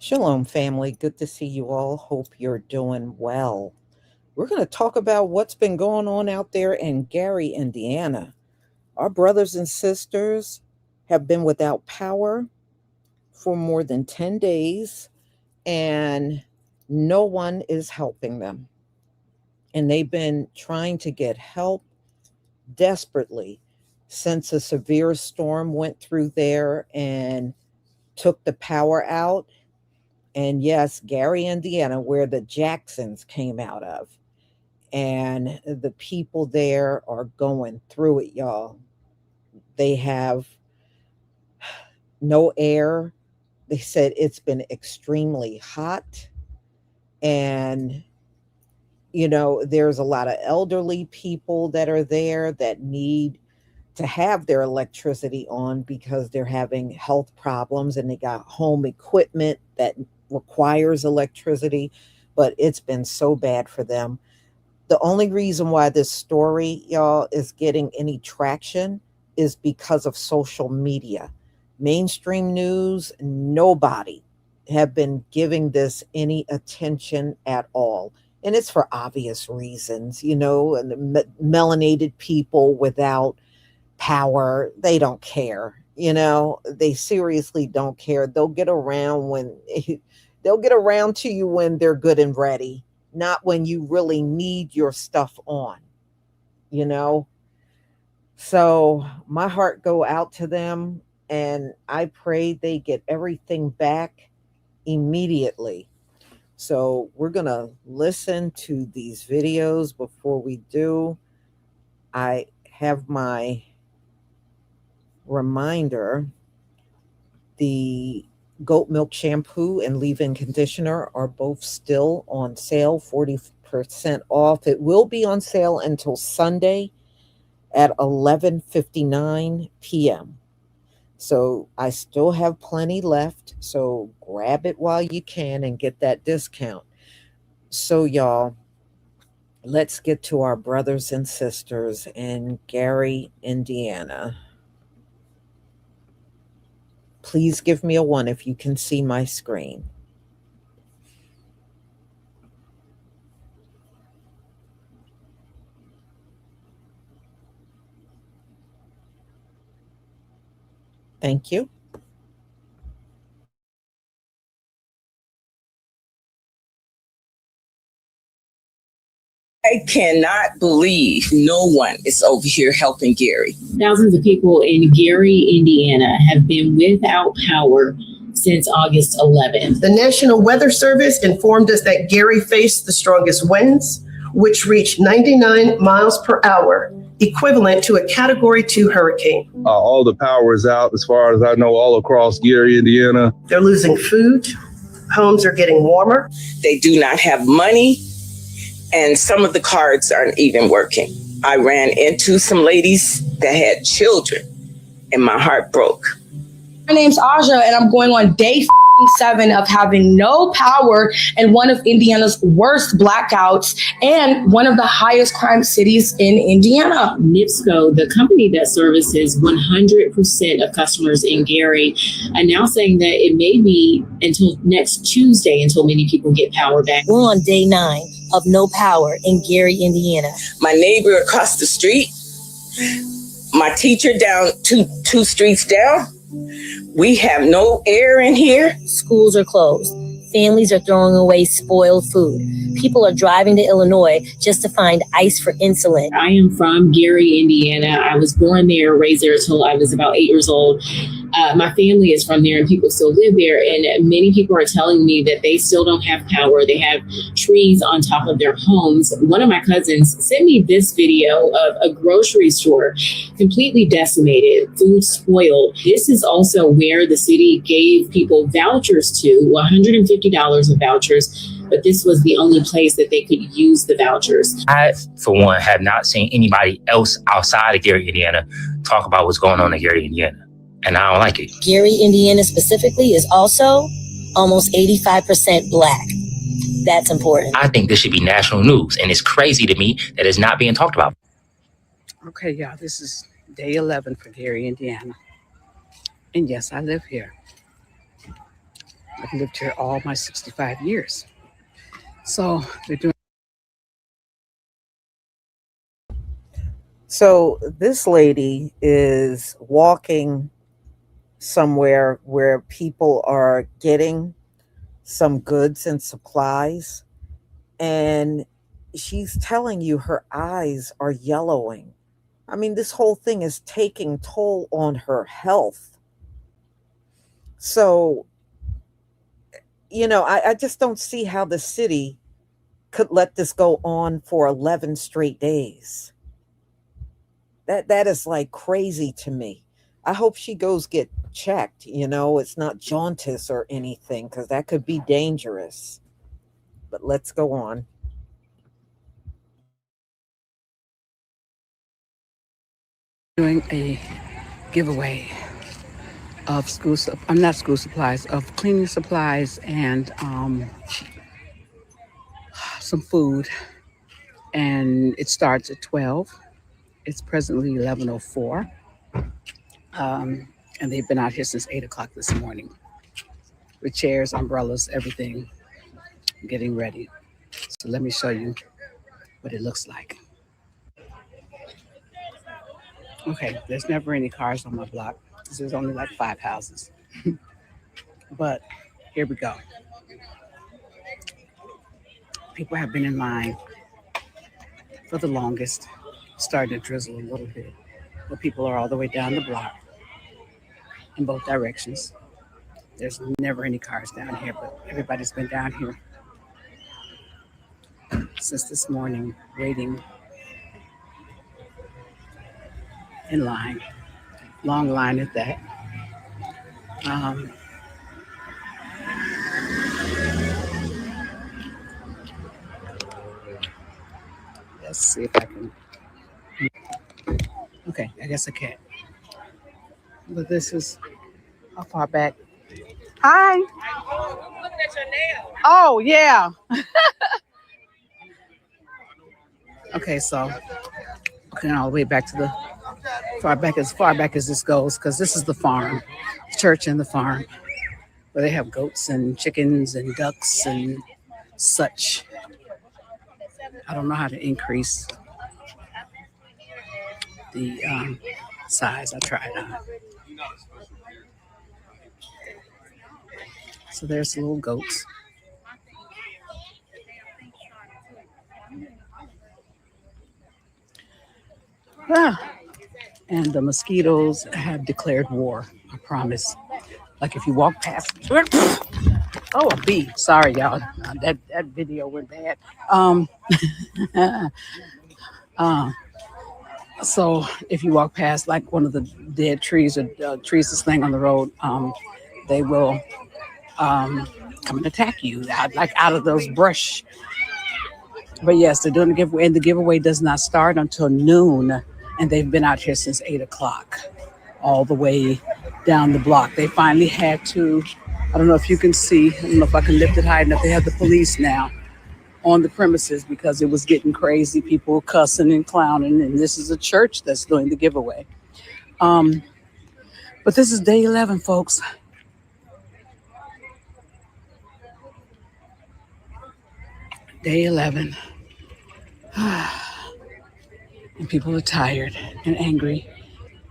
Shalom, family. Good to see you all. Hope you're doing well. We're going to talk about what's been going on out there in Gary, Indiana. Our brothers and sisters have been without power for more than 10 days, and no one is helping them. And they've been trying to get help desperately since a severe storm went through there and took the power out. And yes, Gary, Indiana, where the Jacksons came out of. And the people there are going through it, y'all. They have no air. They said it's been extremely hot. And, there's a lot of elderly people that are there that need to have their electricity on because they're having health problems and they got home equipment that requires electricity, but it's been so bad for them. The only reason why this story, y'all, is getting any traction is because of social media. Mainstream news, nobody have been giving this any attention at all. And it's for obvious reasons, and the melanated people without power, they don't care. They seriously don't care. They'll get around to you when they're good and ready, not when you really need your stuff on, you know? So my heart go out to them, and I pray they get everything back immediately. So we're going to listen to these videos. Before we do, I have my reminder. The goat milk shampoo and leave-in conditioner are both still on sale, 40% off. It will be on sale until Sunday at 11:59 p.m. So I still have plenty left. So grab it while you can and get that discount. So y'all, let's get to our brothers and sisters in Gary, Indiana. Please give me a 1 if you can see my screen. Thank you. I cannot believe no one is over here helping Gary. Thousands of people in Gary, Indiana have been without power since August 11th. The National Weather Service informed us that Gary faced the strongest winds, which reached 99 miles per hour, equivalent to a Category 2 hurricane. All the power is out, as far as I know, all across Gary, Indiana. They're losing food. Homes are getting warmer. They do not have money, and some of the cards aren't even working. I ran into some ladies that had children, and my heart broke. My name's Aja, and I'm going on day 7 of having no power in one of Indiana's worst blackouts and one of the highest crime cities in Indiana. NIPSCO, the company that services 100% of customers in Gary, are now saying that it may be until next Tuesday until many people get power back. We're on day 9 of no power in Gary, Indiana. My neighbor across the street, my teacher down two streets down, we have no air in here. Schools are closed. Families are throwing away spoiled food. People are driving to Illinois just to find ice for insulin. I am from Gary, Indiana. I was born there, raised there until I was about 8 years old. My family is from there and people still live there. And many people are telling me that they still don't have power. They have trees on top of their homes. One of my cousins sent me this video of a grocery store completely decimated, food spoiled. This is also where the city gave people vouchers to, $150 of vouchers. But this was the only place that they could use the vouchers. I, for one, have not seen anybody else outside of Gary, Indiana talk about what's going on in Gary, Indiana. And I don't like it. Gary, Indiana specifically is also almost 85% Black. That's important. I think this should be national news. And it's crazy to me that it's not being talked about. Okay, y'all, this is day 11 for Gary, Indiana. And yes, I live here. I've lived here all my 65 years. So they're doing. So this lady is walking somewhere where people are getting some goods and supplies, and she's telling you her eyes are yellowing. I mean, this whole thing is taking toll on her health. So, I just don't see how the city could let this go on for 11 straight days. That is like crazy to me. I hope she goes get checked, it's not jaundice or anything, because that could be dangerous. But let's go on. Doing a giveaway of I'm not school supplies, of cleaning supplies and some food. And it starts at 12. It's presently 11:04. And they've been out here since 8 o'clock this morning with chairs, umbrellas, everything, getting ready. So let me show you what it looks like. Okay, there's never any cars on my block because there's only like 5 houses. But here we go. People have been in line for the longest. Starting to drizzle a little bit, but people are all the way down the block in both directions. There's never any cars down here, but everybody's been down here since this morning, waiting in line. Long line at that. Let's see if I can. Okay, I guess I can't. But this is how far back. Hi. I'm looking at your nail. Oh, yeah. Okay, so all the way back to the far back as this goes, because this is the farm, church and the farm, where they have goats and chickens and ducks and such. I don't know how to increase the size. I tried. So there's the little goats. And the mosquitoes have declared war, I promise. Like if you walk past, oh, a bee. Sorry, y'all. That video went bad. So if you walk past like one of the dead trees or trees that's laying on the road, they will come and attack you out of those brush. But yes, they're doing the giveaway, and the giveaway does not start until noon. And they've been out here since 8 o'clock, all the way down the block. They finally had to, I don't know if you can see, I don't know if I can lift it high enough. They have the police now on the premises because it was getting crazy. People cussing and clowning. And this is a church that's doing the giveaway. But this is day 11, folks. Day 11. And people are tired and angry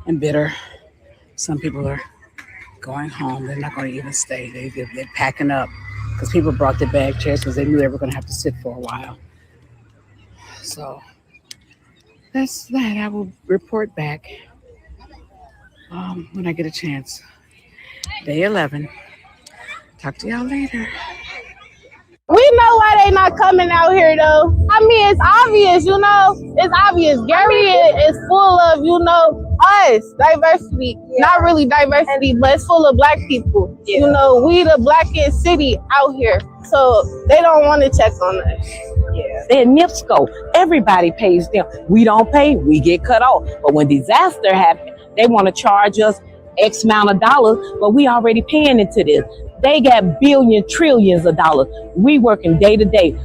and bitter. Some people are going home. They're not going to even stay. They're packing up because people brought their bag chairs because they knew they were going to have to sit for a while. So that's that. I will report back when I get a chance. Day 11. Talk to y'all later. We know why they not coming out here though. I mean, it's obvious, It's obvious. Gary is full of, us, diversity. Yeah. Not really diversity, but it's full of black people. Yeah. We the blackest city out here. So they don't want to check on us. Yeah. They're NIPSCO. Everybody pays them. We don't pay, we get cut off. But when disaster happens, they want to charge us X amount of dollars, but we already paying into this. They got billions, trillions of dollars. We working day to day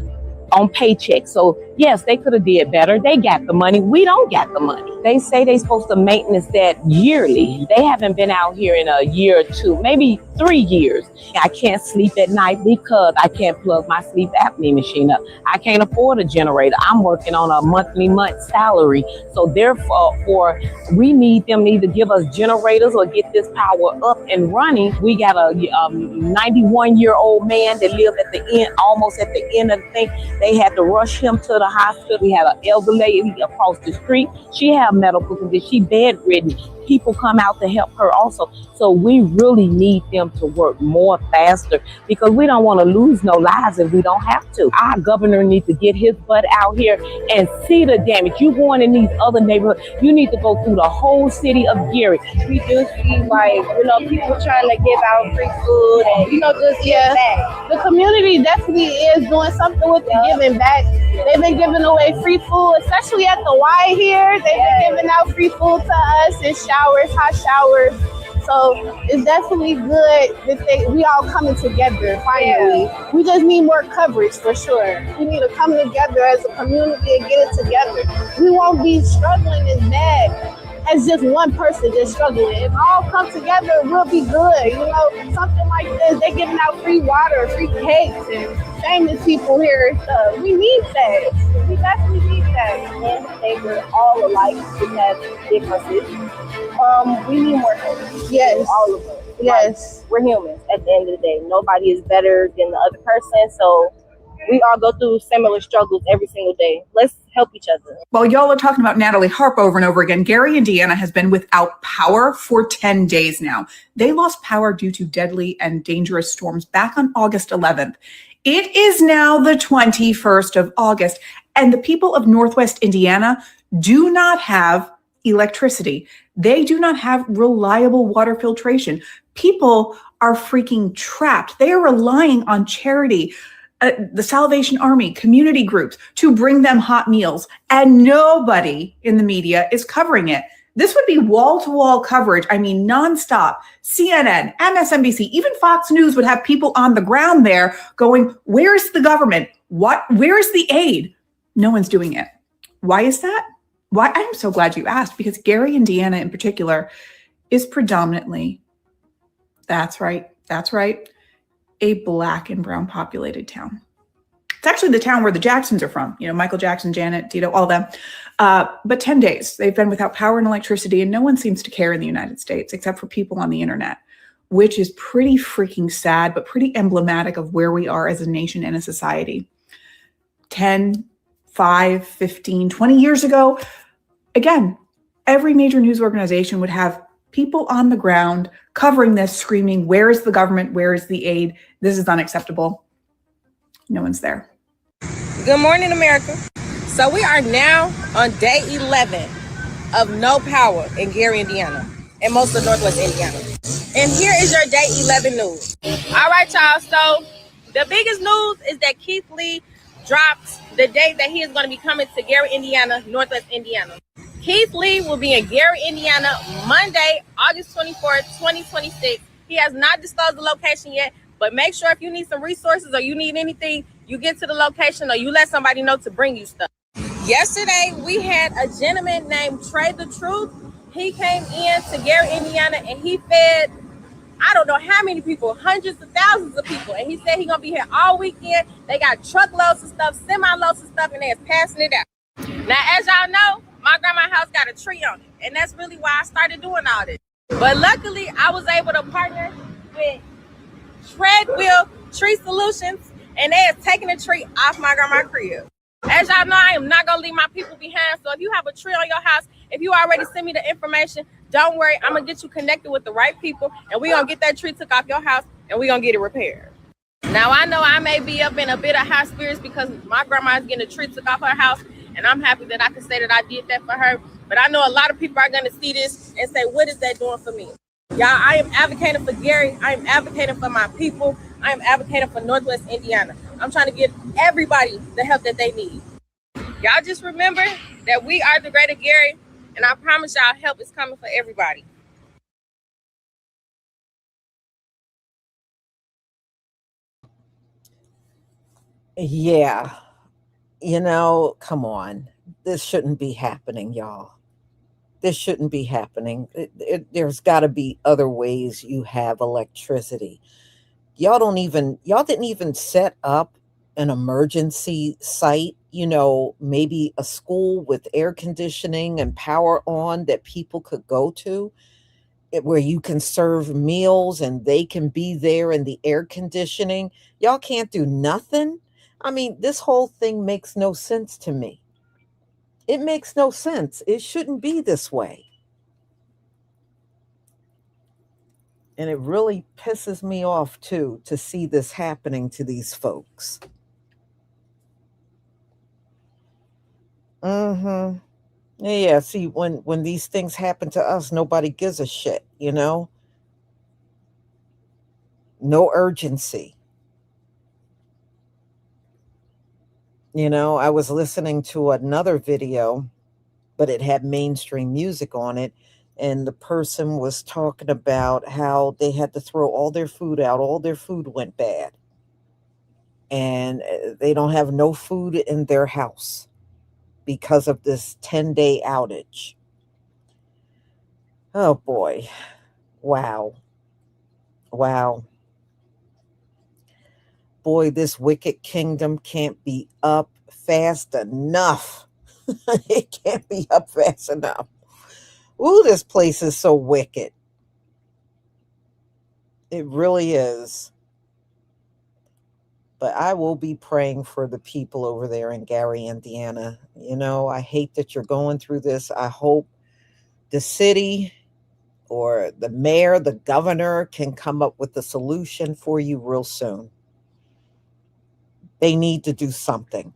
on paychecks. So Yes, they could have did better. They got the money. We don't got the money. They say they're supposed to maintenance that yearly. They haven't been out here in a year or two, maybe 3 years. I can't sleep at night because I can't plug my sleep apnea machine up. I can't afford a generator. I'm working on a month salary. So therefore, we need them to either give us generators or get this power up and running. We got a 91-year-old man that lived at the end, almost at the end of the thing. They had to rush him to the hospital. We had an elder lady across the street. She had medical condition. She bedridden. People come out to help her also. So we really need them to work more faster because we don't want to lose no lives if we don't have to. Our governor needs to get his butt out here and see the damage. You going in these other neighborhoods, you need to go through the whole city of Gary. We do see people trying to give out free food and just give back. The community definitely is doing something with the giving back. They've been giving away free food, especially at the Y here. They've been giving out free food to us and showers, hot showers. So it's definitely good that we all coming together finally. Yeah. We just need more coverage for sure. We need to come together as a community and get it together. We won't be struggling as bad as just one person just struggling. If all come together, we'll be good. Something like this, they giving out free water, free cakes, and famous people here and stuff. We need that. We definitely need that. And they were all alike. We have differences. We need more help. Yes. All of us. Yes. We're humans at the end of the day. Nobody is better than the other person. So we all go through similar struggles every single day. Let's help each other. While y'all are talking about Natalie Harp over and over again, Gary, Indiana has been without power for 10 days now. They lost power due to deadly and dangerous storms back on August 11th. It is now the 21st of August, and the people of Northwest Indiana do not have electricity. They do not have reliable water filtration. People are freaking trapped. They are relying on charity, the Salvation Army, community groups to bring them hot meals, and nobody in the media is covering it. This would be wall-to-wall coverage. I mean, nonstop. CNN, MSNBC, even Fox News would have people on the ground there going, where's the government? Where's the aid? No one's doing it. Why is that? Why? I'm so glad you asked, because Gary, Indiana in particular is predominantly, that's right, a Black and brown populated town. It's actually the town where the Jacksons are from, Michael Jackson, Janet, Tito, all of them. But 10 days, they've been without power and electricity, and no one seems to care in the United States except for people on the internet, which is pretty freaking sad, but pretty emblematic of where we are as a nation and a society. 10, 5, 15, 20 years ago, again, every major news organization would have people on the ground covering this, screaming, where is the government? Where is the aid? This is unacceptable. No one's there. Good morning, America. So we are now on day 11 of no power in Gary, Indiana, and most of Northwest Indiana. And here is your day 11 news. All right, y'all. So the biggest news is that Keith Lee dropped the date that he is going to be coming to Gary, Indiana, Northwest Indiana. Keith Lee will be in Gary, Indiana, Monday, August 24th, 2026. He has not disclosed the location yet, but make sure if you need some resources or you need anything, you get to the location or you let somebody know to bring you stuff. Yesterday, we had a gentleman named Trey the Truth. He came in to Gary, Indiana, and he fed, I don't know how many people, hundreds of thousands of people. And he said he's going to be here all weekend. They got truckloads of stuff, semi-loads of stuff, and they're passing it out. Now, as y'all know, my grandma's house got a tree on it, and that's really why I started doing all this. But luckily, I was able to partner with Treadwheel Tree Solutions, and they are taking the tree off my grandma's crib. As y'all know, I am not going to leave my people behind, so if you have a tree on your house, if you already send me the information, don't worry, I'm going to get you connected with the right people, and we're going to get that tree took off your house, and we're going to get it repaired. Now, I know I may be up in a bit of high spirits because my grandma is getting a tree took off her house, and I'm happy that I can say that I did that for her. But I know a lot of people are going to see this and say, what is that doing for me? Y'all, I am advocating for Gary. I am advocating for my people. I am advocating for Northwest Indiana. I'm trying to give everybody the help that they need. Y'all just remember that we are the greater Gary, and I promise y'all help is coming for everybody. Yeah. Come on. This shouldn't be happening, y'all. This shouldn't be happening. There's got to be other ways you have electricity. Y'all didn't even set up an emergency site, maybe a school with air conditioning and power on that people could go to, where you can serve meals and they can be there in the air conditioning. Y'all can't do nothing. I mean, this whole thing makes no sense to me. It makes no sense. It shouldn't be this way. And it really pisses me off too to see this happening to these folks. Mhm. Yeah, see, when these things happen to us, nobody gives a shit. No urgency. I was listening to another video, but it had mainstream music on it, and the person was talking about how they had to throw all their food out. All their food went bad, and they don't have no food in their house because of this 10-day outage. Oh boy. Wow. Wow. Boy, this wicked kingdom can't be up fast enough. It can't be up fast enough. Ooh, this place is so wicked. It really is. But I will be praying for the people over there in Gary, Indiana. I hate that you're going through this. I hope the city or the mayor, the governor can come up with a solution for you real soon. They need to do something.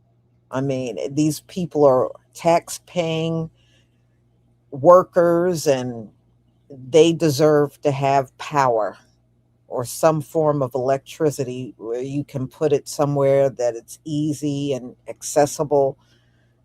I mean, these people are tax paying workers and they deserve to have power or some form of electricity where you can put it somewhere that it's easy and accessible.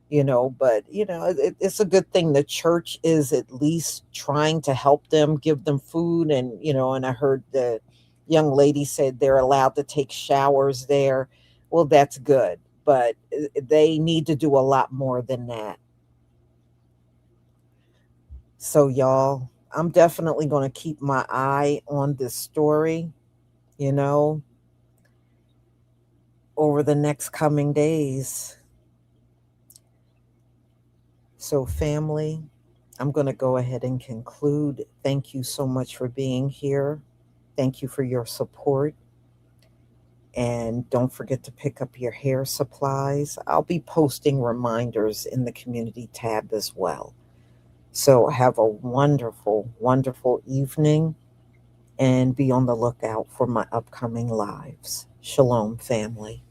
It's a good thing the church is at least trying to help them, give them food. And I heard the young lady said they're allowed to take showers there. Well, that's good, but they need to do a lot more than that. So, y'all, I'm definitely going to keep my eye on this story, you know, over the next coming days. So, family, I'm going to go ahead and conclude. Thank you so much for being here. Thank you for your support. And don't forget to pick up your hair supplies. I'll be posting reminders in the community tab as well. So have a wonderful, wonderful evening and be on the lookout for my upcoming lives. Shalom, family.